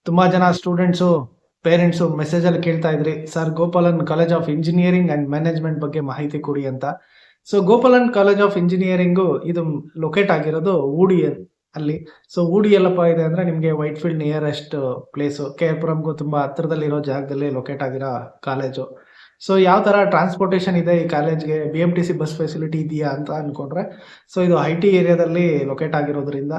ತುಂಬಾ ಜನ students parents ಮೆಸೇಜಲ್ಲಿ ಕೇಳ್ತಾ ಇದ್ರಿ, sir Gopalan college of engineering and management ಬಗ್ಗೆ ಮಾಹಿತಿ ಕೊಡಿ ಅಂತ. So Gopalan college of engineering ಇದು ಲೊಕೇಟ್ ಆಗಿರೋದು ಊಡಿ ಅಲ್ಲಿ. ಸೊ ಊಡಿ ಎಲ್ಲಪ್ಪ ಇದೆ ಅಂದ್ರೆ ನಿಮಗೆ Whitefield nearest place, K R ಪುರಂಗೂ ತುಂಬಾ ಹತ್ತಿರದಲ್ಲಿರೋ ಜಾಗದಲ್ಲಿ ಲೊಕೇಟ್ ಆಗಿರೋ ಕಾಲೇಜು. ಸೊ ಯಾವ ತರ ಟ್ರಾನ್ಸ್ಪೋರ್ಟೇಷನ್ ಇದೆ ಈ ಕಾಲೇಜ್ಗೆ, BMTC ಬಸ್ ಫೆಸಿಲಿಟಿ ಇದೆಯಾ ಅಂತ ಅನ್ಕೊಂಡ್ರೆ, ಸೊ ಇದು IT ಏರಿಯಾದಲ್ಲಿ ಲೊಕೇಟ್ ಆಗಿರೋದ್ರಿಂದ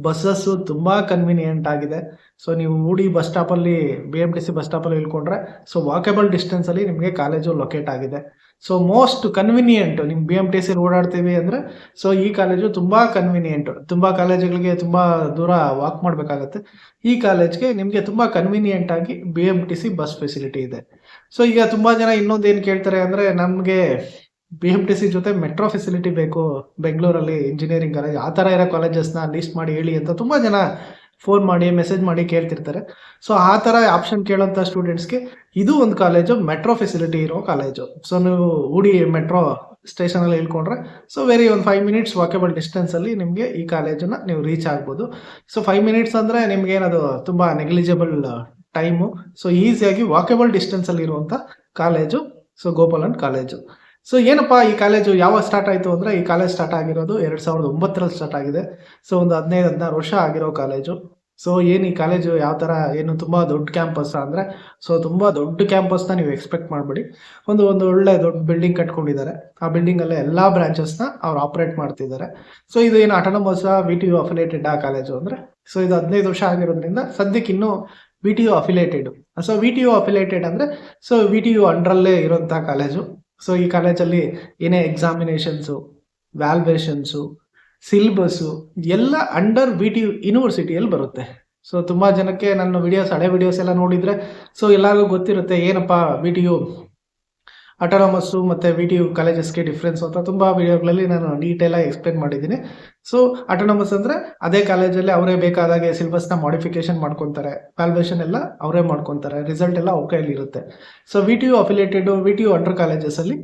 ಬಸ್ಸಸ್ಸು ತುಂಬಾ ಕನ್ವಿನಿಯೆಂಟ್ ಆಗಿದೆ. ಸೊ ನೀವು ಊಡಿ ಬಸ್ ಸ್ಟಾಪಲ್ಲಿ BMTC ಬಸ್ ಸ್ಟಾಪಲ್ಲಿ ಇಳ್ಕೊಂಡ್ರೆ ಸೊ ವಾಕೇಬಲ್ ಡಿಸ್ಟೆನ್ಸ್ ಅಲ್ಲಿ ನಿಮಗೆ ಕಾಲೇಜು ಲೊಕೇಟ್ ಆಗಿದೆ. ಸೊ ಮೋಸ್ಟ್ ಕನ್ವಿನಿಯೆಂಟ್ ನಿಮ್ BMTC ಓಡಾಡ್ತೀವಿ ಅಂದ್ರೆ ಸೊ ಈ ಕಾಲೇಜು ತುಂಬಾ ಕನ್ವಿನಿಯೆಂಟ್. ತುಂಬಾ ಕಾಲೇಜುಗಳಿಗೆ ತುಂಬಾ ದೂರ ವಾಕ್ ಮಾಡ್ಬೇಕಾಗತ್ತೆ. ಈ ಕಾಲೇಜ್ಗೆ ನಿಮ್ಗೆ ತುಂಬಾ ಕನ್ವಿನಿಯೆಂಟ್ ಆಗಿ BMTC ಬಸ್ ಫೆಸಿಲಿಟಿ ಇದೆ. ಸೊ ಈಗ ತುಂಬಾ ಜನ ಇನ್ನೊಂದು ಏನ್ ಕೇಳ್ತಾರೆ ಅಂದ್ರೆ, ನಮ್ಗೆ BMTC ಜೊತೆ ಮೆಟ್ರೋ ಫೆಸಿಲಿಟಿ ಬೇಕು ಬೆಂಗಳೂರಲ್ಲಿ ಇಂಜಿನಿಯರಿಂಗ್ ಕಾಲೇಜ್, ಆ ತರ ಇರೋ ಕಾಲೇಜಸ್ನ ಲಿಸ್ಟ್ ಮಾಡಿ ಹೇಳಿ ಅಂತ ತುಂಬಾ ಜನ ಫೋನ್ ಮಾಡಿ ಮೆಸೇಜ್ ಮಾಡಿ ಕೇಳ್ತಿರ್ತಾರೆ. ಸೊ ಆ ತರ ಆಪ್ಷನ್ ಕೇಳೋಂಥ ಸ್ಟೂಡೆಂಟ್ಸ್ಗೆ ಇದು ಒಂದು ಕಾಲೇಜು, ಮೆಟ್ರೋ ಫೆಸಿಲಿಟಿ ಇರೋ ಕಾಲೇಜು. ಸೊ ನೀವು ಊಡಿ ಮೆಟ್ರೋ ಸ್ಟೇಷನ್ ಅಲ್ಲಿ ಇಳ್ಕೊಂಡ್ರೆ ಸೊ ವೆರಿ ಒಂದು 5 ಮಿನಿಟ್ಸ್ ವಾಕೇಬಲ್ ಡಿಸ್ಟೆನ್ಸ್ ಅಲ್ಲಿ ನಿಮಗೆ ಈ ಕಾಲೇಜನ್ನ ನೀವು ರೀಚ್ ಆಗ್ಬೋದು. ಸೊ 5 ಮಿನಿಟ್ಸ್ ಅಂದ್ರೆ ನಿಮ್ಗೆ ಏನದು ತುಂಬಾ ನೆಗ್ಲಿಜಿಬಲ್ ಟೈಮು. ಸೊ ಈಸಿಯಾಗಿ ವಾಕೇಬಲ್ ಡಿಸ್ಟೆನ್ಸ್ ಅಲ್ಲಿ ಇರುವಂತ college so Gopalan college. So ಏನಪ್ಪಾ ಈ ಕಾಲೇಜು ಯಾವಾಗ ಸ್ಟಾರ್ಟ್ ಆಯ್ತು ಅಂದ್ರೆ, ಈ ಕಾಲೇಜ್ ಸ್ಟಾರ್ಟ್ ಆಗಿರೋದು 2009ರಲ್ಲಿ ಸ್ಟಾರ್ಟ್ ಆಗಿದೆ. ಸೊ ಒಂದು 15-16 ವರ್ಷ ಆಗಿರೋ ಕಾಲೇಜು. ಸೊ ಏನು ಈ ಕಾಲೇಜು ಯಾವ ತರ, ಏನು ತುಂಬಾ ದೊಡ್ಡ ಕ್ಯಾಂಪಸ್ ಅಂದ್ರೆ, ಸೊ ತುಂಬಾ ದೊಡ್ಡ ಕ್ಯಾಂಪಸ್ನ ನೀವು ಎಕ್ಸ್ಪೆಕ್ಟ್ ಮಾಡಬೇಡಿ. ಒಂದು ಒಳ್ಳೆ ದೊಡ್ಡ ಬಿಲ್ಡಿಂಗ್ ಕಟ್ಕೊಂಡಿದ್ದಾರೆ. ಆ ಬಿಲ್ಡಿಂಗ್ ಅಲ್ಲೇ ಎಲ್ಲಾ ಬ್ರಾಂಚಸ್ನ ಅವ್ರು ಆಪರೇಟ್ ಮಾಡ್ತಿದ್ದಾರೆ. ಸೊ ಇದು ಏನು ಆಟೋನಮಸ್ VTU ಅಫಿಲೇಟೆಡ್ ಆ ಕಾಲೇಜು ಅಂದ್ರೆ, ಸೊ ಇದು 15 ವರ್ಷ ಆಗಿರೋದ್ರಿಂದ ಸದ್ಯಕ್ಕೆ ಇನ್ನೂ VTU affiliated. So VTU affiliated ಅಂದ್ರೆ ಸೊ VTU ಅಂಡರಲ್ಲೇ ಇರುವಂತ ಕಾಲೇಜು. ಸೊ ಈ ಕಾಲೇಜಲ್ಲಿ ಏನೇ ಎಕ್ಸಾಮಿನೇಷನ್ಸು, ವ್ಯಾಲ್ಯುಯೇಷನ್ಸು, ಸಿಲೆಬಸ್ಸು ಎಲ್ಲ ಅಂಡರ್ VTU ಯೂನಿವರ್ಸಿಟಿಯಲ್ಲಿ ಬರುತ್ತೆ. ಸೊ ತುಂಬಾ ಜನಕ್ಕೆ ನನ್ನ ವಿಡಿಯೋಸ್, ಹಳೆ ವಿಡಿಯೋಸ್ ಎಲ್ಲ ನೋಡಿದ್ರೆ ಸೊ ಎಲ್ಲರಿಗೂ ಗೊತ್ತಿರುತ್ತೆ ಏನಪ್ಪ VTU ಆಟೋನಮಸ್ಸು ಮತ್ತು VTU ಕಾಲೇಜಸ್ಗೆ ಡಿಫ್ರೆನ್ಸ್ ಅಂತ ತುಂಬ ವಿಡಿಯೋಗಳಲ್ಲಿ ನಾನು ಡೀಟೇಲಾಗಿ ಎಕ್ಸ್ಪ್ಲೇನ್ ಮಾಡಿದ್ದೀನಿ. ಸೊ ಆಟೋನಮಸ್ ಅಂದರೆ ಅದೇ ಕಾಲೇಜಲ್ಲಿ ಅವರೇ ಬೇಕಾದಾಗೆ ಸಿಲೆಬಸ್ನ ಮಾಡಿಫಿಕೇಶನ್ ಮಾಡ್ಕೊತಾರೆ, ವ್ಯಾಲ್ಯುಯೇಷನ್ ಎಲ್ಲ ಅವರೇ ಮಾಡ್ಕೊತಾರೆ, ರಿಸಲ್ಟ್ ಎಲ್ಲ ಅವ್ರ ಕೈಯಲ್ಲಿ ಇರುತ್ತೆ. So VTU affiliated, VTU under ಕಾಲೇಜಸಲ್ಲಿ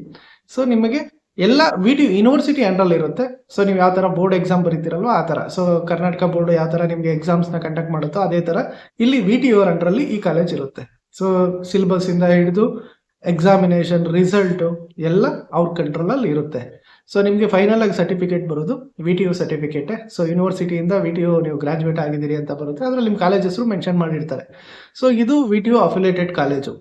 ಸೊ ನಿಮಗೆ ಎಲ್ಲ VTU ಯೂನಿವರ್ಸಿಟಿ ಅಂಡರಲ್ಲಿ ಇರುತ್ತೆ. ಸೊ ನೀವು ಯಾವ ಥರ ಬೋರ್ಡ್ ಎಕ್ಸಾಮ್ ಬರೀತಿರಲ್ವ ಆ ಥರ, ಸೊ ಕರ್ನಾಟಕ ಬೋರ್ಡ್ ಯಾವ ಥರ ನಿಮಗೆ ಎಕ್ಸಾಮ್ಸ್ನ ಕಂಡಕ್ಟ್ ಮಾಡುತ್ತೋ ಅದೇ ಥರ ಇಲ್ಲಿ VTU ಅಂಡರಲ್ಲಿ ಈ ಕಾಲೇಜ್ ಇರುತ್ತೆ. ಸೊ ಸಿಲೆಬಸ್ಸಿಂದ ಹಿಡಿದು ಎಕ್ಸಾಮಿನೇಷನ್, ರಿಸಲ್ಟು ಎಲ್ಲ ಅವ್ರ ಕಂಟ್ರೋಲಲ್ಲಿ ಇರುತ್ತೆ. ಸೊ ನಿಮಗೆ ಫೈನಲ್ ಆಗಿ ಸರ್ಟಿಫಿಕೇಟ್ ಬರೋದು VTU ಸರ್ಟಿಫಿಕೇಟೇ. ಸೊ ಯೂನಿವರ್ಸಿಟಿಯಿಂದ VTU ನೀವು ಗ್ರಾಜ್ಯುಯೇಟ್ ಆಗಿದ್ದೀರಿ ಅಂತ ಬರುತ್ತೆ, ಅದರಲ್ಲಿ ನಿಮ್ಮ ಕಾಲೇಜ್ ಹೆಸರು ಮೆನ್ಷನ್ ಮಾಡಿರ್ತಾರೆ. ಸೊ ಇದು VTU ಅಫಿಲೇಟೆಡ್ ಕಾಲೇಜು.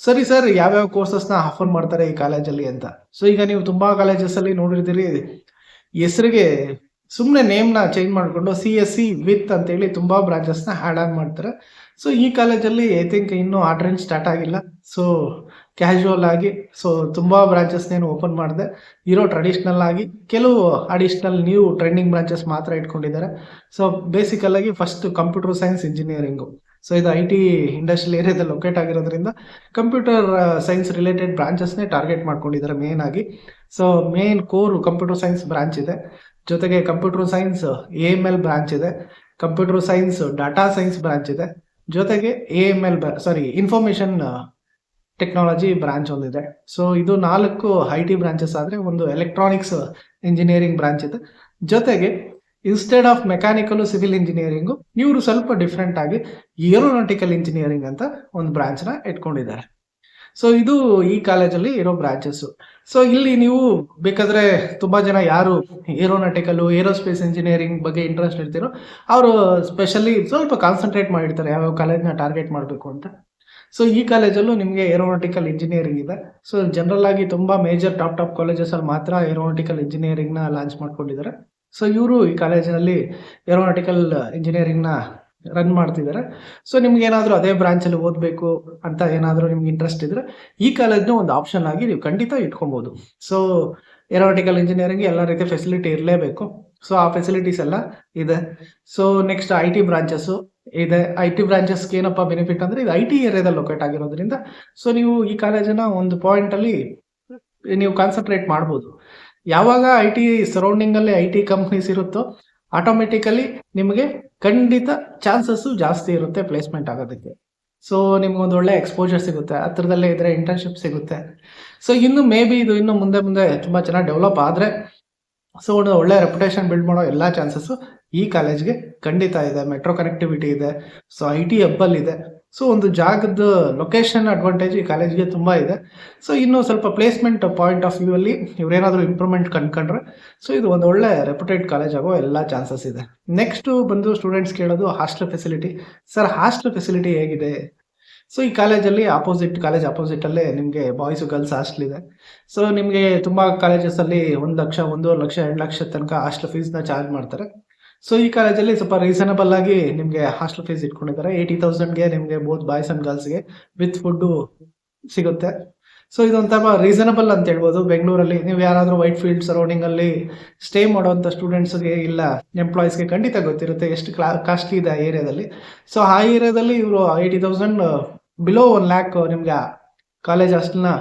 ಸರಿ ಸರ್, ಯಾವ್ಯಾವ ಕೋರ್ಸಸ್ನ ಆಫರ್ ಮಾಡ್ತಾರೆ ಈ ಕಾಲೇಜಲ್ಲಿ ಅಂತ. ಸೊ ಈಗ ನೀವು ತುಂಬಾ ಕಾಲೇಜಸ್ಸಲ್ಲಿ ನೋಡಿರ್ತೀರಿ, ಹೆಸರಿಗೆ ಸುಮ್ಮನೆ ನೇಮ್ನ ಚೇಂಜ್ ಮಾಡಿಕೊಂಡು CSC ವಿತ್ ಅಂತೇಳಿ ತುಂಬಾ ಬ್ರಾಂಚಸ್ನ ಆ್ಯಡ್ ಆನ್ ಮಾಡ್ತಾರೆ. ಸೊ ಈ ಕಾಲೇಜಲ್ಲಿ ಐ ಥಿಂಕ್ ಇನ್ನೂ ಆ ಟ್ರೆಂಡ್ ಸ್ಟಾರ್ಟ್ ಆಗಿಲ್ಲ. ಸೊ ಕ್ಯಾಶುವಲ್ ಆಗಿ ಸೊ ತುಂಬಾ ಬ್ರಾಂಚಸ್ನೇನು ಓಪನ್ ಮಾಡಿದೆ, ಇರೋ ಟ್ರೆಡಿಷ್ನಲ್ ಆಗಿ ಕೆಲವು ಅಡಿಷ್ನಲ್ ನ್ಯೂ ಟ್ರೆಂಡಿಂಗ್ ಬ್ರಾಂಚಸ್ ಮಾತ್ರ ಇಟ್ಕೊಂಡಿದ್ದಾರೆ. ಸೊ ಬೇಸಿಕಲ್ ಆಗಿ first computer science engineering. So ಇದು IT ಇಂಡಸ್ಟ್ರಿಯಲ್ ಏರಿಯಾದಲ್ಲಿ ಲೊಕೇಟ್ ಆಗಿರೋದ್ರಿಂದ ಕಂಪ್ಯೂಟರ್ ಸೈನ್ಸ್ ರಿಲೇಟೆಡ್ ಬ್ರಾಂಚಸ್ನೇ ಟಾರ್ಗೆಟ್ ಮಾಡ್ಕೊಂಡಿದ್ದಾರೆ ಮೇನ್ ಆಗಿ. So main core computer science branch ಇದೆ, ಜೊತೆಗೆ ಕಂಪ್ಯೂಟರ್ ಸೈನ್ಸ್ AML ಬ್ರಾಂಚ್ ಇದೆ, computer science data science branch ಇದೆ, ಜೊತೆಗೆ ಇನ್ಫಾರ್ಮೇಷನ್ ಟೆಕ್ನಾಲಜಿ ಬ್ರಾಂಚ್ ಒಂದಿದೆ. ಸೊ ಇದು 4 IT ಬ್ರಾಂಚಸ್ ಆದರೆ ಒಂದು ಎಲೆಕ್ಟ್ರಾನಿಕ್ಸ್ ಇಂಜಿನಿಯರಿಂಗ್ ಬ್ರಾಂಚ್ ಇದೆ. ಜೊತೆಗೆ instead of mechanical civil engineering ಇವರು ಸ್ವಲ್ಪ ಡಿಫ್ರೆಂಟ್ ಆಗಿ ಏರೋನಾಟಿಕಲ್ ಇಂಜಿನಿಯರಿಂಗ್ ಅಂತ ಒಂದು ಬ್ರಾಂಚ್ನ ಇಟ್ಕೊಂಡಿದ್ದಾರೆ. ಸೊ ಇದು ಈ ಕಾಲೇಜಲ್ಲಿ ಇರೋ ಬ್ರಾಂಚಸ್ಸು. ಸೊ ಇಲ್ಲಿ ನೀವು ಬೇಕಾದರೆ ತುಂಬ ಜನ ಯಾರು ಏರೋನಾಟಿಕಲ್ಲು, ಏರೋಸ್ಪೇಸ್ ಇಂಜಿನಿಯರಿಂಗ್ ಬಗ್ಗೆ ಇಂಟ್ರೆಸ್ಟ್ ಇರ್ತೀರೋ ಅವರು ಸ್ಪೆಷಲಿ ಸ್ವಲ್ಪ ಕಾನ್ಸಂಟ್ರೇಟ್ ಮಾಡಿರ್ತಾರೆ ಯಾವ್ಯಾವ ಕಾಲೇಜ್ನ ಟಾರ್ಗೆಟ್ ಮಾಡಬೇಕು ಅಂತ. ಸೊ ಈ ಕಾಲೇಜಲ್ಲೂ ನಿಮಗೆ ಏರೋನಾಟಿಕಲ್ ಇಂಜಿನಿಯರಿಂಗ್ ಇದೆ. ಸೊ ಜನರಲ್ ಆಗಿ ತುಂಬ ಮೇಜರ್ ಟಾಪ್ ಕಾಲೇಜಸಲ್ಲಿ ಮಾತ್ರ ಏರೋನಾಟಿಕಲ್ ಇಂಜಿನಿಯರಿಂಗ್ನ ಲಾಂಚ್ ಮಾಡ್ಕೊಂಡಿದ್ದಾರೆ. ಸೊ ಇವರು ಈ ಕಾಲೇಜಿನಲ್ಲಿ ಏರೋನಾಟಿಕಲ್ ಇಂಜಿನಿಯರಿಂಗ್ನ ರನ್ ಮಾಡ್ತಿದ್ದಾರೆ. ಸೊ ನಿಮ್ಗೆ ಏನಾದರೂ ಅದೇ ಬ್ರಾಂಚಲ್ಲಿ ಓದಬೇಕು ಅಂತ ಏನಾದರೂ ನಿಮ್ಗೆ ಇಂಟ್ರೆಸ್ಟ್ ಇದ್ರೆ ಈ ಕಾಲೇಜ್ನ ಒಂದು ಆಪ್ಷನ್ ಆಗಿ ನೀವು ಖಂಡಿತ ಇಟ್ಕೊಬೋದು. ಸೊ ಏರೋನಾಟಿಕಲ್ ಇಂಜಿನಿಯರಿಂಗ್ ಎಲ್ಲ ರೀತಿಯ ಫೆಸಿಲಿಟಿ ಇರಲೇಬೇಕು. ಸೊ ಆ ಫೆಸಿಲಿಟೀಸ್ ಎಲ್ಲ ಇದೆ. ಸೊ ನೆಕ್ಸ್ಟ್ IT ಬ್ರಾಂಚಸ್ಸು ಇದೆ. IT ಬ್ರಾಂಚಸ್ಗೆ ಏನಪ್ಪ ಬೆನಿಫಿಟ್ ಅಂದರೆ ಇದು IT ಏರಿಯಾದಲ್ಲಿ ಲೊಕೇಟ್ ಆಗಿರೋದ್ರಿಂದ ಸೊ ನೀವು ಈ ಕಾಲೇಜನ್ನ ಒಂದು ಪಾಯಿಂಟಲ್ಲಿ ನೀವು ಕಾನ್ಸಂಟ್ರೇಟ್ ಮಾಡ್ಬೋದು. ಯಾವಾಗ IT ಸರೌಂಡಿಂಗಲ್ಲಿ IT ಕಂಪ್ನೀಸ್ ಇರುತ್ತೋ ಆಟೋಮೆಟಿಕಲಿ ನಿಮಗೆ ಖಂಡಿತ ಚಾನ್ಸಸ್ಸು ಜಾಸ್ತಿ ಇರುತ್ತೆ ಪ್ಲೇಸ್ಮೆಂಟ್ ಆಗೋದಕ್ಕೆ. ಸೊ ನಿಮ್ಗೊಂದು ಒಳ್ಳೆ ಎಕ್ಸ್ಪೋಜರ್ ಸಿಗುತ್ತೆ, ಹತ್ರದಲ್ಲೇ ಇದ್ದರೆ ಇಂಟರ್ನ್ಶಿಪ್ ಸಿಗುತ್ತೆ. ಸೊ ಇನ್ನು ಮೇ ಬಿ ಇದು ಇನ್ನು ಮುಂದೆ ತುಂಬ ಚೆನ್ನಾಗಿ ಡೆವಲಪ್ ಆದರೆ ಸೊ ಒಂದು ಒಳ್ಳೆ ರೆಪ್ಯುಟೇಷನ್ ಬಿಲ್ಡ್ ಮಾಡೋ ಎಲ್ಲ ಚಾನ್ಸಸ್ಸು ಈ ಕಾಲೇಜ್ಗೆ ಖಂಡಿತ ಇದೆ. ಮೆಟ್ರೋ ಕನೆಕ್ಟಿವಿಟಿ ಇದೆ. ಸೊ IT ಹಬ್ಬಲ್ ಇದೆ. ಸೊ ಒಂದು ಜಾಗದ ಲೊಕೇಶನ್ ಅಡ್ವಾಂಟೇಜ್ ಈ ಕಾಲೇಜ್ಗೆ ತುಂಬಾ ಇದೆ. ಸೊ ಇನ್ನು ಸ್ವಲ್ಪ ಪ್ಲೇಸ್ಮೆಂಟ್ ಪಾಯಿಂಟ್ ಆಫ್ ವ್ಯೂ ಅಲ್ಲಿ ಇವ್ರೇನಾದ್ರೂ ಇಂಪ್ರೂವ್ಮೆಂಟ್ ಕಂಡ್ಕೊಂಡ್ರೆ ಸೊ ಇದು ಒಂದು ಒಳ್ಳೆ ರೆಪ್ಯೂಟೆಡ್ ಕಾಲೇಜ್ ಆಗೋ ಎಲ್ಲ ಚಾನ್ಸಸ್ ಇದೆ. ನೆಕ್ಸ್ಟ್ ಬಂದು ಸ್ಟೂಡೆಂಟ್ಸ್ ಕೇಳೋದು hostel facility. Sir hostel facility ಹೇಗಿದೆ? ಸೊ ಈ ಕಾಲೇಜಲ್ಲಿ ಕಾಲೇಜ್ ಆಪೋಸಿಟ್ ಅಲ್ಲೇ ನಿಮಗೆ ಬಾಯ್ಸ್ ಗರ್ಲ್ಸ್ ಹಾಸ್ಟೆಲ್ ಇದೆ. ಸೊ ನಿಮಗೆ ತುಂಬಾ ಕಾಲೇಜಸ್ ಅಲ್ಲಿ 1 ಲಕ್ಷ, 1.5 ಲಕ್ಷ, 2 ಲಕ್ಷ ತನಕ ಹಾಸ್ಟೆಲ್ ಫೀಸ್ ನ ಚಾರ್ಜ್ ಮಾಡ್ತಾರೆ. ಸೊ ಈ ಕಾಲೇಜಲ್ಲಿ ಸ್ವಲ್ಪ ರೀಸನಬಲ್ ಆಗಿ ನಿಮಗೆ ಹಾಸ್ಟೆಲ್ ಫೀಸ್ ಇಟ್ಕೊಂಡಿದ್ದಾರೆ. 80,000ಗೆ ನಿಮಗೆ ಬೋತ್ ಬಾಯ್ಸ್ ಅಂಡ್ ಗರ್ಲ್ಸ್ಗೆ ವಿತ್ ಫುಡ್ ಸಿಗುತ್ತೆ. ಸೊ ಇದೊಂಥರ ರೀಸನಬಲ್ ಅಂತ ಹೇಳ್ಬೋದು. ಬೆಂಗಳೂರಲ್ಲಿ ನೀವು ಯಾರಾದ್ರೂ ವೈಟ್ ಫೀಲ್ಡ್ ಸರೌಂಡಿಂಗ್ ಅಲ್ಲಿ ಸ್ಟೇ ಮಾಡುವಂತ ಸ್ಟೂಡೆಂಟ್ಸ್ಗೆ ಇಲ್ಲ ಎಂಪ್ಲಾಯೀಸ್ಗೆ ಖಂಡಿತ ಗೊತ್ತಿರುತ್ತೆ ಎಷ್ಟು ಕಾಸ್ಟ್ಲಿ ಇದೆ ಆ ಏರಿಯಾದಲ್ಲಿ. ಸೊ ಆ ಏರಿಯಾದಲ್ಲಿ ಇವರು 80,000 ಬಿಲೋ 1 lakh ನಿಮ್ಗೆ ಕಾಲೇಜ್ ಹಾಸ್ಟೆಲ್ನ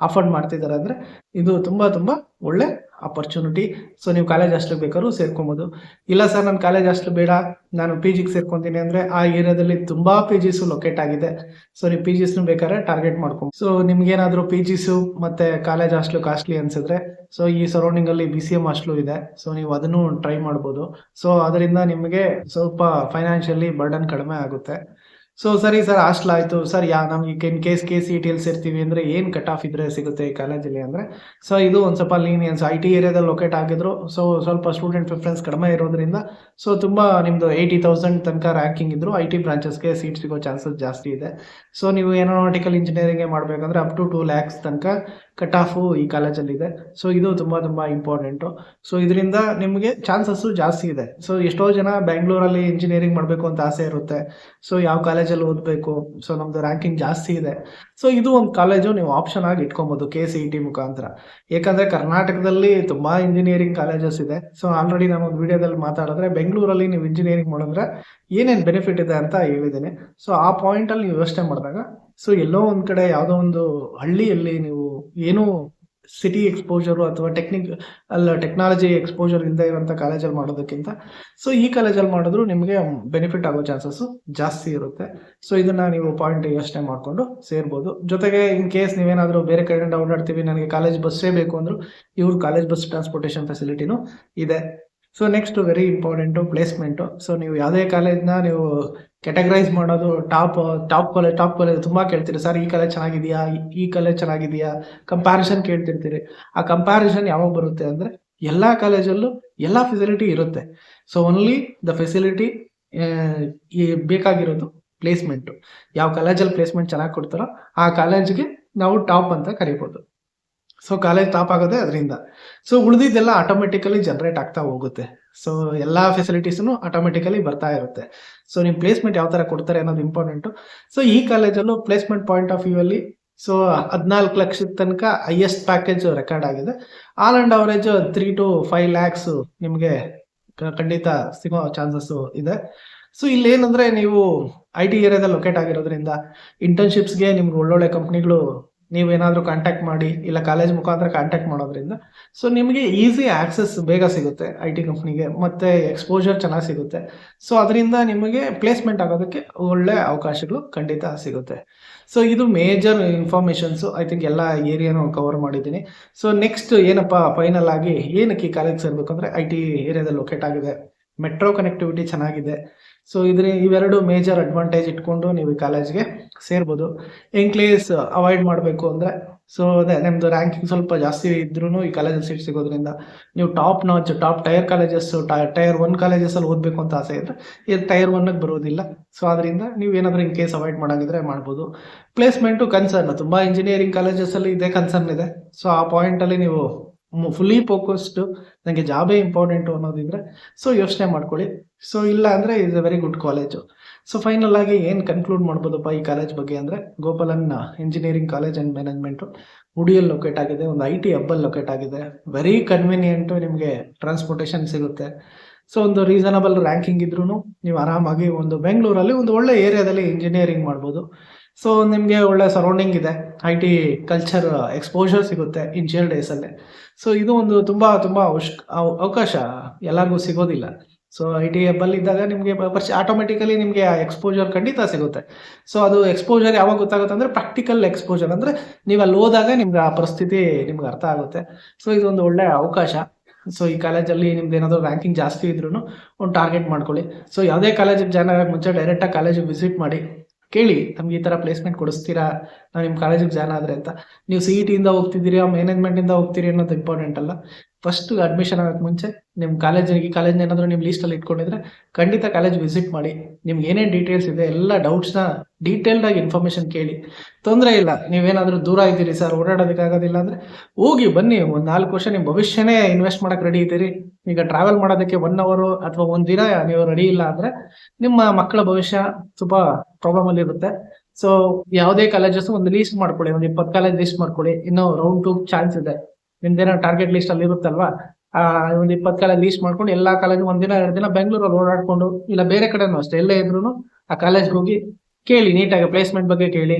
ಅಫೋರ್ಡ್ ಮಾಡ್ತಿದ್ದಾರೆ ಅಂದ್ರೆ ಇದು ತುಂಬಾ ಒಳ್ಳೆ ಅಪರ್ಚುನಿಟಿ. ಸೊ ನೀವು ಕಾಲೇಜ್ ಹಾಸ್ಟೆಲ್ ಬೇಕಾದ್ರೂ ಸೇರ್ಕೊಬೋದು. ಇಲ್ಲ ಸರ್ ನಾನು ಕಾಲೇಜ್ ಹಾಸ್ಟೆಲ್ ಬೇಡ, ನಾನು PGಗೆ ಸೇರ್ಕೊಂತೀನಿ ಅಂದ್ರೆ ಆ ಏರಿಯಾದಲ್ಲಿ ತುಂಬಾ PGs ಲೊಕೇಟ್ ಆಗಿದೆ. ಸೊ ನೀವು PGs ಬೇಕಾದ್ರೆ ಟಾರ್ಗೆಟ್ ಮಾಡ್ಕೊಂಡು, ಸೊ ನಿಮ್ಗೆ ಏನಾದ್ರು PGs ಮತ್ತೆ ಕಾಲೇಜ್ ಹಾಸ್ಟೆಲ್ ಕಾಸ್ಟ್ಲಿ ಅನ್ಸಿದ್ರೆ ಸೊ ಈ ಸರೌಂಡಿಂಗ್ ಅಲ್ಲಿ BCM ಹಾಸ್ಟೆಲ್ ಇದೆ. ಸೊ ನೀವು ಅದನ್ನು ಟ್ರೈ ಮಾಡ್ಬೋದು. ಸೊ ಅದರಿಂದ ನಿಮಗೆ ಸ್ವಲ್ಪ ಫೈನಾನ್ಷಿಯಲಿ ಬರ್ಡನ್ ಕಡಿಮೆ ಆಗುತ್ತೆ. ಸೊ ಸರಿ ಸರ್ ಹಾಸ್ಟೆಲ್ ಆಯ್ತು ಸರ್, ನಮ್ಗೆ ಇನ್ ಕೇಸ್ KCET ಸೇರ್ತೀವಿ ಅಂದ್ರೆ ಏನ್ ಕಟ್ ಆಫ್ ಇದ್ರೆ ಸಿಗುತ್ತೆ ಈ ಕಾಲೇಜಲ್ಲಿ ಅಂದ್ರೆ ಸೊ ಇದು ಒಂದ್ ಸ್ವಲ್ಪ ಲೀನಿಯನ್ಸ್. IT ಏರಿಯಾದಲ್ಲಿ ಲೊಕೇಟ್ ಆಗಿದ್ರು ಸೊ ಸ್ವಲ್ಪ ಸ್ಟೂಡೆಂಟ್ ಪ್ರಿಫರೆನ್ಸ್ ಕಡಿಮೆ ಇರೋದ್ರಿಂದ ಸೊ ತುಂಬಾ ನಿಮ್ದು 80,000 ತನಕ ರ್ಯಾಂಕಿಂಗ್ ಇದ್ರು IT ಬ್ರಾಂಚಸ್ಗೆ ಸೀಟ್ ಸಿಗೋ ಚಾನ್ಸಸ್ ಜಾಸ್ತಿ ಇದೆ. ಸೊ ನೀವು ಏರೋನಾಟಿಕಲ್ ಇಂಜಿನಿಯರಿಂಗ್ ಮಾಡ್ಬೇಕಂದ್ರೆ ಅಪ್ ಟು 2 lakhs ತನಕ ಕಟ್ ಆಫ್ ಈ ಕಾಲೇಜಲ್ಲಿ ಇದೆ. ಸೊ ಇದು ತುಂಬಾ ಇಂಪಾರ್ಟೆಂಟು. ಸೊ ಇದರಿಂದ ನಿಮಗೆ ಚಾನ್ಸಸ್ ಜಾಸ್ತಿ ಇದೆ. ಸೊ ಎಷ್ಟೋ ಜನ ಬೆಂಗಳೂರಲ್ಲಿ ಇಂಜಿನಿಯರಿಂಗ್ ಮಾಡಬೇಕು ಅಂತ ಆಸೆ ಇರುತ್ತೆ. ಸೊ ಯಾವ ಕಾಲೇಜಲ್ಲಿ ಓದಬೇಕು, ಸೊ ನಮ್ದು ರ್ಯಾಂಕಿಂಗ್ ಜಾಸ್ತಿ ಇದೆ. ಸೊ ಇದು ಒಂದು ಕಾಲೇಜು ನೀವು ಆಪ್ಷನ್ ಆಗಿ ಇಟ್ಕೊಬೋದು KCET ಮುಖಾಂತರ. ಯಾಕಂದ್ರೆ ಕರ್ನಾಟಕದಲ್ಲಿ ತುಂಬಾ ಇಂಜಿನಿಯರಿಂಗ್ ಕಾಲೇಜಸ್ ಇದೆ. ಸೊ ಆಲ್ರೆಡಿ ನಾನು ಒಂದು ವಿಡಿಯೋದಲ್ಲಿ ಮಾತಾಡಿದ್ರೆ ಬೆಂಗಳೂರಲ್ಲಿ ನೀವು ಇಂಜಿನಿಯರಿಂಗ್ ಮಾಡಿದ್ರೆ ಏನೇನು ಬೆನಿಫಿಟ್ ಇದೆ ಅಂತ ಹೇಳಿದ್ದೀನಿ. ಸೊ ಆ ಪಾಯಿಂಟ್ ಅಲ್ಲಿ ನೀವು ಯೋಚನೆ ಮಾಡಿದಾಗ ಸೊ ಎಲ್ಲೋ ಒಂದ್ ಕಡೆ ಯಾವುದೋ ಒಂದು ಹಳ್ಳಿಯಲ್ಲಿ ನೀವು ಏನು ಸಿಟಿ ಎಕ್ಸ್ಪೋಜರು ಅಥವಾ ಟೆಕ್ನಾಲಜಿ ಎಕ್ಸ್ಪೋಜರ್ ಇಲ್ಲದೆ ಇರುವಂತ ಕಾಲೇಜಲ್ಲಿ ಮಾಡೋದಕ್ಕಿಂತ ಸೊ ಈ ಕಾಲೇಜಲ್ಲಿ ಮಾಡಿದ್ರು ನಿಮಗೆ ಬೆನಿಫಿಟ್ ಆಗೋ ಚಾನ್ಸಸ್ ಜಾಸ್ತಿ ಇರುತ್ತೆ. ಸೊ ಇದನ್ನ ನೀವು ಪಾಯಿಂಟ್ ಯೋಚನೆ ಮಾಡ್ಕೊಂಡು ಸೇರ್ಬೋದು. ಜೊತೆಗೆ ಇನ್ ಕೇಸ್ ನೀವೇನಾದ್ರೂ ಬೇರೆ ಕಡೆಯಿಂದ ಓಡಾಡ್ತೀವಿ, ನನಗೆ ಕಾಲೇಜ್ ಬಸ್ಸೇ ಬೇಕು ಅಂದ್ರು ಇವ್ರು ಕಾಲೇಜ್ ಬಸ್ ಟ್ರಾನ್ಸ್ಪೋರ್ಟೇಷನ್ ಫೆಸಿಲಿಟಿನೂ ಇದೆ. So next very important placement. So ನೀವು ಯಾವುದೇ ಕಾಲೇಜ್ನ ನೀವು ಕ್ಯಾಟಗರೈಸ್ ಮಾಡೋದು ಟಾಪ್ ಕಾಲೇಜ್ ತುಂಬಾ ಕೇಳ್ತೀರಿ, ಸರ್ ಈ ಕಾಲೇಜ್ ಚೆನ್ನಾಗಿದೆಯಾ, ಈ ಕಾಲೇಜ್ ಚೆನ್ನಾಗಿದೆಯಾ, ಕಂಪ್ಯಾರಿಸನ್ ಕೇಳ್ತಿರ್ತೀರಿ. ಆ ಕಂಪ್ಯಾರಿಸನ್ ಯಾವಾಗ ಬರುತ್ತೆ ಅಂದ್ರೆ ಎಲ್ಲಾ ಕಾಲೇಜಲ್ಲೂ ಎಲ್ಲಾ ಫೆಸಿಲಿಟಿ ಇರುತ್ತೆ. ಸೊ ಓನ್ಲಿ ದ ಫೆಸಿಲಿಟಿ ಬೇಕಾಗಿರೋದು ಪ್ಲೇಸ್ಮೆಂಟ್. ಯಾವ ಕಾಲೇಜಲ್ಲಿ ಪ್ಲೇಸ್ಮೆಂಟ್ ಚೆನ್ನಾಗಿ ಕೊಡ್ತಾರೋ ಆ ಕಾಲೇಜ್ಗೆ ನಾವು ಟಾಪ್ ಅಂತ ಕರಿಬೋದು. ಸೊ ಕಾಲೇಜ್ ಟಾಪ್ ಆಗೋದೇ ಅದರಿಂದ. ಸೊ ಉಳಿದಿದ್ದೆಲ್ಲ ಆಟೋಮೆಟಿಕಲಿ ಜನರೇಟ್ ಆಗ್ತಾ ಹೋಗುತ್ತೆ. ಸೊ ಎಲ್ಲಾ ಫೆಸಿಲಿಟೀಸ್ನು ಆಟೋಮೆಟಿಕಲಿ ಬರ್ತಾ ಇರುತ್ತೆ. ಸೊ ನಿಮ್ ಪ್ಲೇಸ್ಮೆಂಟ್ ಯಾವ ತರ ಕೊಡ್ತಾರೆ ಅನ್ನೋದು ಇಂಪಾರ್ಟೆಂಟ್. ಸೊ ಈ ಕಾಲೇಜಲ್ಲೂ ಪ್ಲೇಸ್ಮೆಂಟ್ ಪಾಯಿಂಟ್ ಆಫ್ ವ್ಯೂ ಅಲ್ಲಿ ಸೊ 14 ಲಕ್ಷದ ತನಕ ಹೈಯೆಸ್ಟ್ ಪ್ಯಾಕೇಜ್ ರೆಕಾರ್ಡ್ ಆಗಿದೆ. All and average 3 to 5 lakhs ನಿಮಗೆ ಖಂಡಿತ ಸಿಗೋ ಚಾನ್ಸಸ್ ಇದೆ. ಸೊ ಇಲ್ಲಿ ಏನಂದ್ರೆ ನೀವು IT ಏರಿಯಾದಲ್ಲಿ ಲೊಕೇಟ್ ಆಗಿರೋದ್ರಿಂದ ಇಂಟರ್ನ್ಶಿಪ್ಸ್ಗೆ ನಿಮ್ಗೆ ಒಳ್ಳೊಳ್ಳೆ ಕಂಪ್ನಿಗಳು ನೀವೇನಾದ್ರೂ ಕಾಂಟ್ಯಾಕ್ಟ್ ಮಾಡಿ ಇಲ್ಲ ಕಾಲೇಜ್ ಮುಖಾಂತರ ಕಾಂಟ್ಯಾಕ್ಟ್ ಮಾಡೋದ್ರಿಂದ ಸೊ ನಿಮಗೆ ಈಸಿ ಆಕ್ಸೆಸ್ ಬೇಗ ಸಿಗುತ್ತೆ IT ಕಂಪ್ನಿಗೆ, ಮತ್ತೆ ಎಕ್ಸ್ಪೋಜರ್ ಚೆನ್ನಾಗಿ ಸಿಗುತ್ತೆ. ಸೊ ಅದರಿಂದ ನಿಮಗೆ ಪ್ಲೇಸ್ಮೆಂಟ್ ಆಗೋದಕ್ಕೆ ಒಳ್ಳೆ ಅವಕಾಶಗಳು ಖಂಡಿತ ಸಿಗುತ್ತೆ. ಸೊ ಇದು ಮೇಜರ್ ಇನ್ಫಾರ್ಮೇಶನ್ಸ್. ಐ ಥಿಂಕ್ ಎಲ್ಲ ಏರಿಯಾನು ಕವರ್ ಮಾಡಿದ್ದೀನಿ. ಸೊ ನೆಕ್ಸ್ಟ್ ಏನಪ್ಪಾ ಫೈನಲ್ ಆಗಿ ಏನಕ್ಕೆ ಈ ಕಾಲೇಜ್ ಸೇರ್ಬೇಕಂದ್ರೆ IT ಏರಿಯಾದಲ್ಲಿ ಲೊಕೇಟ್ ಆಗಿದೆ, ಮೆಟ್ರೋ ಕನೆಕ್ಟಿವಿಟಿ ಚೆನ್ನಾಗಿದೆ. ಸೊ ಇವೆರಡು ಮೇಜರ್ ಅಡ್ವಾಂಟೇಜ್ ಇಟ್ಕೊಂಡು ನೀವು ಈ ಕಾಲೇಜ್ಗೆ ಸೇರ್ಬೋದು. ಇನ್ ಕೇಸ್ ಅವಾಯ್ಡ್ ಮಾಡಬೇಕು ಅಂದ್ರೆ ಸೊ ಅದೇ ನಿಮ್ದು ರ್ಯಾಂಕಿಂಗ್ ಸ್ವಲ್ಪ ಜಾಸ್ತಿ ಇದ್ರೂ ಈ ಕಾಲೇಜಲ್ಲಿ ಸೀಟ್ ಸಿಗೋದ್ರಿಂದ ನೀವು top tyre colleges, tyre 1 colleges ಅಲ್ಲಿ ಓದಬೇಕು ಅಂತ ಆಸೆ ಇದ್ರೆ ಇದು ಟೈರ್ 1ಗೆ ಬರೋದಿಲ್ಲ. ಸೊ ಅದರಿಂದ ನೀವು ಏನಾದರೂ ಇನ್ ಕೇಸ್ ಅವಾಯ್ಡ್ ಮಾಡಾಗಿದ್ರೆ ಮಾಡ್ಬೋದು. ಪ್ಲೇಸ್ಮೆಂಟು ಕನ್ಸರ್ನ್ ತುಂಬಾ ಇಂಜಿನಿಯರಿಂಗ್ ಕಾಲೇಜಸ್ ಅಲ್ಲಿ ಇದೇ ಕನ್ಸರ್ನ್ ಇದೆ. ಸೊ ಆ ಪಾಯಿಂಟ್ ಅಲ್ಲಿ ನೀವು ಫುಲ್ಲಿ ಫೋಕಸ್ಡ್ ನನಗೆ ಜಾಬೇ ಇಂಪಾರ್ಟೆಂಟು ಅನ್ನೋದಿದ್ರೆ ಸೊ ಯೋಚನೆ ಮಾಡ್ಕೊಳ್ಳಿ. ಸೊ ಇಲ್ಲ ಅಂದ್ರೆ is a very good college. So final ಆಗಿ ಏನು ಕನ್ಕ್ಲೂಡ್ ಮಾಡ್ಬೋದಪ್ಪ ಈ ಕಾಲೇಜ್ ಬಗ್ಗೆ ಅಂದ್ರೆ Gopalan engineering college and management ಉಡಿಯಲ್ಲಿ ಲೊಕೇಟ್ ಆಗಿದೆ, ಒಂದು IT ಹಬ್ಬಲ್ಲಿ ಲೊಕೇಟ್ ಆಗಿದೆ. ವೆರಿ ಕನ್ವೀನಿಯೆಂಟು, ನಿಮಗೆ ಟ್ರಾನ್ಸ್ಪೋರ್ಟೇಷನ್ ಸಿಗುತ್ತೆ. ಸೊ ಒಂದು ರೀಸನಬಲ್ ರ್ಯಾಂಕಿಂಗ್ ಇದ್ರೂ ನೀವು ಆರಾಮಾಗಿ ಒಂದು ಬೆಂಗಳೂರಲ್ಲಿ ಒಂದು ಒಳ್ಳೆ ಏರಿಯಾದಲ್ಲಿ ಇಂಜಿನಿಯರಿಂಗ್ ಮಾಡ್ಬೋದು. ಸೊ ನಿಮಗೆ ಒಳ್ಳೆ ಸರೌಂಡಿಂಗ್ ಇದೆ, IT ಕಲ್ಚರ್ ಎಕ್ಸ್ಪೋಜರ್ ಸಿಗುತ್ತೆ ಇನಿಷಿಯಲ್ ಡೇಸಲ್ಲೇ. ಸೊ ಇದು ಒಂದು ತುಂಬಾ ಅವಕಾಶ ಎಲ್ಲರಿಗೂ ಸಿಗೋದಿಲ್ಲ. ಸೊ IT ಹಬ್ಬಲ್ಲಿ ಇದ್ದಾಗ ನಿಮಗೆ ಆಟೋಮೆಟಿಕಲಿ ನಿಮಗೆ ಎಕ್ಸ್ಪೋಜರ್ ಖಂಡಿತ ಸಿಗುತ್ತೆ. ಸೊ ಅದು ಎಕ್ಸ್ಪೋಜರ್ ಯಾವಾಗ ಗೊತ್ತಾಗುತ್ತೆ ಅಂದ್ರೆ ಪ್ರಾಕ್ಟಿಕಲ್ ಎಕ್ಸ್ಪೋಜರ್, ಅಂದ್ರೆ ನೀವು ಅಲ್ಲಿ ಹೋದಾಗ ನಿಮ್ಗೆ ಆ ಪರಿಸ್ಥಿತಿ ನಿಮ್ಗೆ ಅರ್ಥ ಆಗುತ್ತೆ. ಸೊ ಇದೊಂದು ಒಳ್ಳೆ ಅವಕಾಶ. ಸೊ ಈ ಕಾಲೇಜಲ್ಲಿ ನಿಮ್ದು ಏನಾದರೂ ರ್ಯಾಂಕಿಂಗ್ ಜಾಸ್ತಿ ಇದ್ರೂ ಒಂದು ಟಾರ್ಗೆಟ್ ಮಾಡ್ಕೊಳ್ಳಿ. ಸೊ ಯಾವುದೇ ಕಾಲೇಜಿಗೆ ಜಾಯ್ನ್ ಆಗೋಕ್ಕೆ ಮುಂಚೆ ಡೈರೆಕ್ಟಾಗಿ ಕಾಲೇಜಿಗೆ ವಿಸಿಟ್ ಮಾಡಿ ಕೇಳಿ, ನಮ್ಗೆ ಈ ಥರ ಪ್ಲೇಸ್ಮೆಂಟ್ ಕೊಡಿಸ್ತೀರಾ ನಾವು ನಿಮ್ಮ ಕಾಲೇಜಿಗೆ ಜಾಯ್ನ್ ಆದರೆ ಅಂತ. ನೀವು ಸಿ ಇ ಟಿಯಿಂದ ಹೋಗ್ತಿದ್ದೀರಾ ಮ್ಯಾನೇಜ್ಮೆಂಟಿಂದ ಹೋಗ್ತೀರಿ ಅನ್ನೋದು ಇಂಪಾರ್ಟೆಂಟ್ ಅಲ್ಲ. ಫಸ್ಟ್ ಅಡ್ಮಿಷನ್ ಆಗೋಕ್ಕೆ ಮುಂಚೆ ನಿಮ್ಮ ಈ ಕಾಲೇಜ್ನ ಏನಾದರೂ ನಿಮ್ಮ ಲೀಸ್ಟಲ್ಲಿ ಇಟ್ಕೊಂಡಿದ್ರೆ ಖಂಡಿತ ಕಾಲೇಜ್ ವಿಸಿಟ್ ಮಾಡಿ. ನಿಮ್ಗೆ ಏನೇನು ಡೀಟೇಲ್ಸ್ ಇದೆ ಎಲ್ಲ ಡೌಟ್ಸ್ನ ಡೀಟೇಲ್ಡಾಗಿ ಇನ್ಫಾರ್ಮೇಷನ್ ಕೇಳಿ. ತೊಂದರೆ ಇಲ್ಲ, ನೀವೇನಾದರೂ ದೂರ ಇದ್ದೀರಿ ಸರ್ ಓಡಾಡೋದಕ್ಕಾಗೋದಿಲ್ಲ ಅಂದರೆ ಹೋಗಿ ಬನ್ನಿ. ಒಂದು 4 ವರ್ಷ ನಿಮ್ಮ ಭವಿಷ್ಯನೇ ಇನ್ವೆಸ್ಟ್ ಮಾಡೋಕ್ಕೆ ರೆಡಿ ಇದ್ದೀರಿ. ಈಗ ಟ್ರಾವೆಲ್ ಮಾಡೋದಕ್ಕೆ 1 ಅವರು ಅಥವಾ 1 ದಿನ ನೀವು ರೆಡಿ ಇಲ್ಲ ಅಂದರೆ ನಿಮ್ಮ ಮಕ್ಕಳ ಭವಿಷ್ಯ ಸ್ವಲ್ಪ ಪ್ರಾಬ್ಲಮಲ್ಲಿ ಇರುತ್ತೆ. ಸೊ ಯಾವುದೇ ಕಾಲೇಜಸ್ ಒಂದು ಲೀಸ್ಟ್ ಮಾಡ್ಕೊಳ್ಳಿ, ಒಂದು 20 ಕಾಲೇಜ್ ಲೀಸ್ಟ್ ಮಾಡ್ಕೊಳ್ಳಿ. ಇನ್ನೂ ರೌಂಡ್ 2 ಚಾನ್ಸ್ ಇದೆ. ನಿಮ್ದೇನೋ ಟಾರ್ಗೆಟ್ ಲಿಸ್ಟ್ ಅಲ್ಲಿ ಇರುತ್ತಲ್ವಾ, ಒಂದು 20 ಕಾಲೇಜ್ ಲೀಸ್ಟ್ ಮಾಡ್ಕೊಂಡು ಎಲ್ಲಾ ಕಾಲೇಜ್ 1 ದಿನ 2 ದಿನ ಬೆಂಗಳೂರಲ್ಲಿ ಓಡಾಡ್ಕೊಂಡು, ಇಲ್ಲ ಬೇರೆ ಕಡೆನೂ ಅಷ್ಟೇ ಎಲ್ಲೇ ಇದ್ರು ಆ ಕಾಲೇಜ್ಗೆ ಹೋಗಿ ಕೇಳಿ, ನೀಟಾಗಿ ಪ್ಲೇಸ್ಮೆಂಟ್ ಬಗ್ಗೆ ಕೇಳಿ.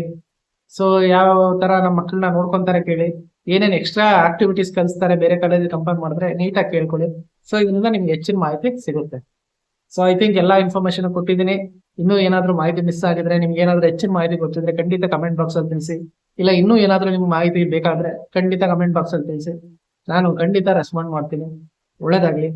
ಸೊ ಯಾವ ತರ ನಮ್ಮ ಮಕ್ಕಳನ್ನ ನೋಡ್ಕೊಂತಾರೆ ಕೇಳಿ, ಏನೇನು ಎಕ್ಸ್ಟ್ರಾ ಆಕ್ಟಿವಿಟೀಸ್ ಕಲಿಸ್ತಾರೆ ಬೇರೆ ಕಾಲೇಜ್ ಕಂಪೇರ್ ಮಾಡಿದ್ರೆ ನೀಟಾಗಿ ಕೇಳ್ಕೊಳ್ಳಿ. ಸೊ ಇದರಿಂದ ನಿಮ್ಗೆ ಹೆಚ್ಚಿನ ಮಾಹಿತಿ ಸಿಗುತ್ತೆ. ಸೊ ಐ ಥಿಂಕ್ ಎಲ್ಲಾ ಇನ್ಫಾರ್ಮೇಶನ್ ಕೊಟ್ಟಿದ್ದೀನಿ. ಇನ್ನೂ ಏನಾದ್ರೂ ಮಾಹಿತಿ ಮಿಸ್ ಆಗಿದ್ರೆ, ನಿಮ್ಗೆ ಏನಾದ್ರೂ ಹೆಚ್ಚಿನ ಮಾಹಿತಿ ಗೊತ್ತಿದ್ರೆ ಖಂಡಿತ ಕಮೆಂಟ್ ಬಾಕ್ಸ್ ಅಲ್ಲಿ ತಿಳಿಸಿ. ಇಲ್ಲ ಇನ್ನೂ ಏನಾದ್ರೂ ನಿಮ್ಗೆ ಮಾಹಿತಿ ಬೇಕಾದ್ರೆ ಖಂಡಿತ ಕಮೆಂಟ್ ಬಾಕ್ಸ್ ಅಲ್ಲಿ ತಿಳಿಸಿ. ನಾನು ಖಂಡಿತ ರೆಸ್ಪಾಂಡ್ ಮಾಡ್ತೀನಿ. ಒಳ್ಳೇದಾಗ್ಲಿ.